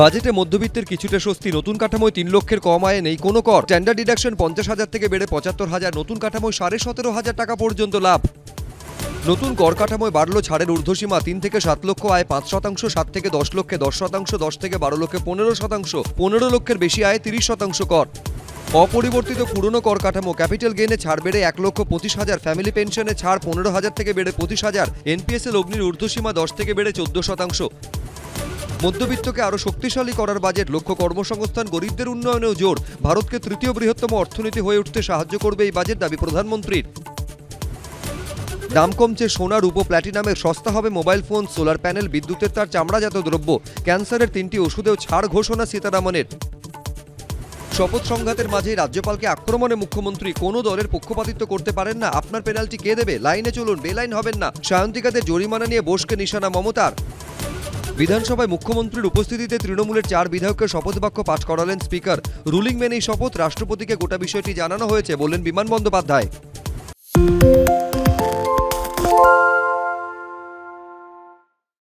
বাজেটে মধ্যবিত্তের কিছুটা স্বস্তি। নতুন কাঠামোয় ৩ লক্ষের কম আয়ে নেই কোনো কর। স্ট্যান্ডার্ড ডিডাকশন ৫০,০০০ থেকে বেড়ে ৭৫,০০০। নতুন কাঠামোয় ১৭,৫০০ টাকা পর্যন্ত লাভ। নতুন কর কাঠামোয় বাড়ল ছাড়ের ঊর্ধ্বসীমা। ৩ থেকে ৭ লক্ষ আয় ৫%, ৭ থেকে ১০ লক্ষে ১০%, ১০ থেকে ১২ লক্ষে ১৫%, ১৫ লক্ষের বেশি আয় ৩০% কর। অপরিবর্তিত পুরনো কর কাঠামো। ক্যাপিটাল গেইনে ছাড় বেড়ে ১,২৫,০০০। ফ্যামিলি পেনশনে ছাড় ১৫,০০০ থেকে বেড়ে ২৫,০০০। এনপিএসএ অগ্নির ঊর্ধ্বসীমা ১০ থেকে বেড়ে ১৪%। মধ্যবিত্তকে আরও শক্তিশালী করার বাজেট। লক্ষ্য কর্মসংস্থান, গরিবদের উন্নয়নেও জোর। ভারতকে তৃতীয় বৃহত্তম অর্থনীতি হয়ে উঠতে সাহায্য করবে এই বাজেট, দাবি প্রধানমন্ত্রীর। দাম কমছে সোনা, রূপো, প্ল্যাটিনামের। সস্তা হবে মোবাইল ফোন, সোলার প্যানেল, বিদ্যুতের তার, চামড়াজাত দ্রব্য। ক্যান্সারের ৩টি ওষুধেও ছাড় ঘোষণা সীতারামনের। শপথ সংঘাতের মাঝেই রাজ্যপালকে আক্রমণে মুখ্যমন্ত্রী। কোনো দলের পক্ষপাতিত্ব করতে পারেন না। আপনার পেনাল্টি কে দেবে? লাইনে চলুন, বেলাইন হবেন না। সায়ন্তিকাদের জরিমানা নিয়ে বোসকে নিশানা মমতার। বিধানসভায় মুখ্যমন্ত্রীর উপস্থিতিতে তৃণমূলের 4 বিধায়ককে শপথ বাক্য পাঠ করালেন স্পিকার। রুলিং মেনেই শপথ। রাষ্ট্রপতিকে গোটা বিষয়টি জানানো হয়েছে বললেন বিমান বন্দ্যোপাধ্যায়।